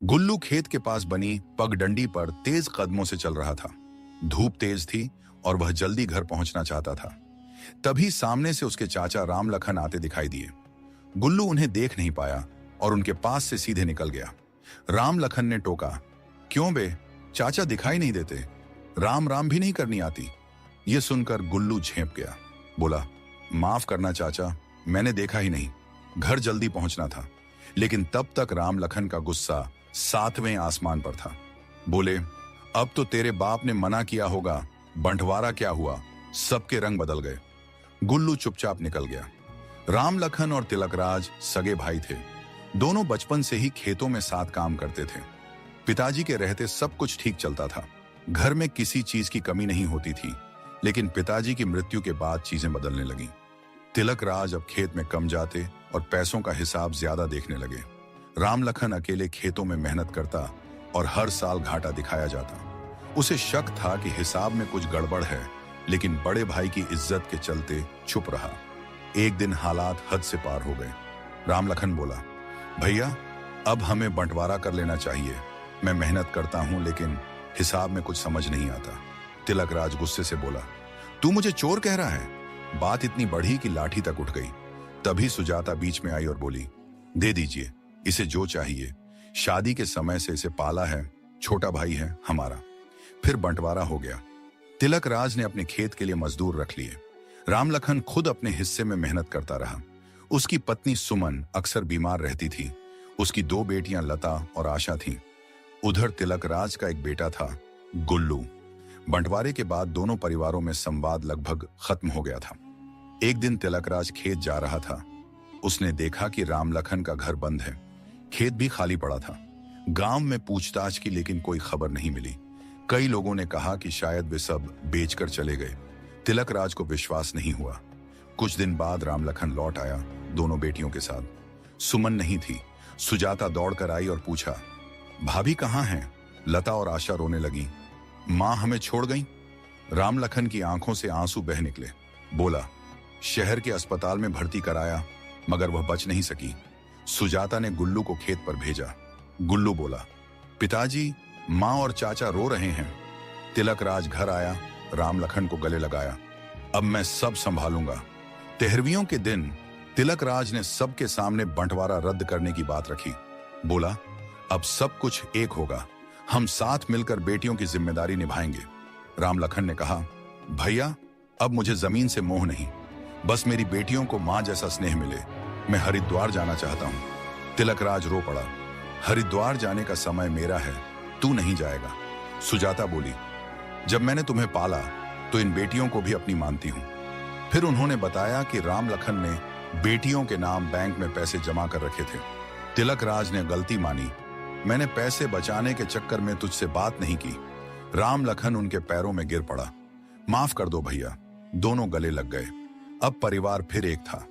गुल्लू खेत के पास बनी पगडंडी पर तेज कदमों से चल रहा था। धूप तेज थी और वह जल्दी घर पहुंचना चाहता था। तभी सामने से उसके चाचा राम लखन आते दिखाई दिए। गुल्लू उन्हें देख नहीं पाया और उनके पास से सीधे निकल गया। राम लखन ने टोका, क्यों बे, चाचा दिखाई नहीं देते? राम राम भी नहीं करनी आती? ये सुनकर गुल्लू झेंप गया। बोला, माफ करना चाचा, मैंने देखा ही नहीं, घर जल्दी पहुंचना था। लेकिन तब तक राम लखन का गुस्सा 7वें आसमान पर था। बोले, अब तो तेरे बाप ने मना किया होगा, बंटवारा क्या हुआ? सबके रंग बदल गए। गुल्लू चुपचाप निकल गया। राम लखन और तिलकराज सगे भाई थे। दोनों बचपन से ही खेतों में साथ काम करते थे। पिताजी के रहते सब कुछ ठीक चलता था। घर में किसी चीज की कमी नहीं होती थी। लेकिन पिताजी की मृत्यु के बाद चीजें बदलने लगीं। तिलकराज अब खेत में कम जाते और पैसों का हिसाब ज्यादा देखने लगे। राम लखन अकेले खेतों में मेहनत करता और हर साल घाटा दिखाया जाता। उसे शक था कि हिसाब में कुछ गड़बड़ है, लेकिन बड़े भाई की इज्जत के चलते चुप रहा। एक दिन हालात हद से पार हो गए। राम लखन बोला, भैया, अब हमें बंटवारा कर लेना चाहिए। मैं मेहनत करता हूं लेकिन हिसाब में कुछ समझ नहीं आता। तिलकराज गुस्से से बोला, तू मुझे चोर कह रहा है? बात इतनी बढ़ी कि लाठी तक उठ गई। तभी सुजाता बीच में आई और बोली, दे दीजिए, इसे जो चाहिए। शादी के समय से इसे पाला है, छोटा भाई है हमारा। फिर बंटवारा हो गया। तिलकराज ने अपने खेत के लिए मजदूर रख लिए। राम लखन खुद अपने हिस्से में मेहनत करता रहा। उसकी पत्नी सुमन अक्सर बीमार रहती थी। उसकी 2 बेटियां लता और आशा थीं। उधर तिलकराज का एक बेटा था, गुल्लू। बंटवारे के बाद दोनों परिवारों में संवाद लगभग खत्म हो गया था। एक दिन तिलकराज खेत जा रहा था। उसने देखा कि राम लखन का घर बंद है। खेत भी खाली पड़ा था। गांव में पूछताछ की, लेकिन कोई खबर नहीं मिली। कई लोगों ने कहा कि शायद वे सब बेचकर चले गए। तिलकराज को विश्वास नहीं हुआ। कुछ दिन बाद राम लखन लौट आया, दोनों बेटियों के साथ। सुमन नहीं थी। सुजाता दौड़कर आई और पूछा, भाभी कहाँ हैं? लता और आशा रोने लगी, मां हमें छोड़ गई। राम लखन की आंखों से आंसू बह निकले। बोला, शहर के अस्पताल में भर्ती कराया, मगर वह बच नहीं सकी। सुजाता ने गुल्लू को खेत पर भेजा। गुल्लू बोला, पिताजी, मां और चाचा रो रहे हैं। तिलकराज घर आया, राम लखन को गले लगाया, अब मैं सब संभालूंगा। 13वीं के दिन तिलकराज ने सबके सामने बंटवारा रद्द करने की बात रखी। बोला, अब सब कुछ एक होगा, हम साथ मिलकर बेटियों की जिम्मेदारी निभाएंगे। राम लखन ने कहा, भैया, अब मुझे जमीन से मोह नहीं, बस मेरी बेटियों को मां जैसा स्नेह मिले। मैं हरिद्वार जाना चाहता हूं। तिलकराज रो पड़ा, हरिद्वार जाने का समय मेरा है, तू नहीं जाएगा। सुजाता बोली, जब मैंने तुम्हें पाला तो इन बेटियों को भी अपनी मानती हूं। फिर उन्होंने बताया कि राम लखन ने बेटियों के नाम बैंक में पैसे जमा कर रखे थे। तिलकराज ने गलती मानी, मैंने पैसे बचाने के चक्कर में तुझसे बात नहीं की। राम लखन उनके पैरों में गिर पड़ा, माफ कर दो भैया। दोनों गले लग गए। अब परिवार फिर एक था।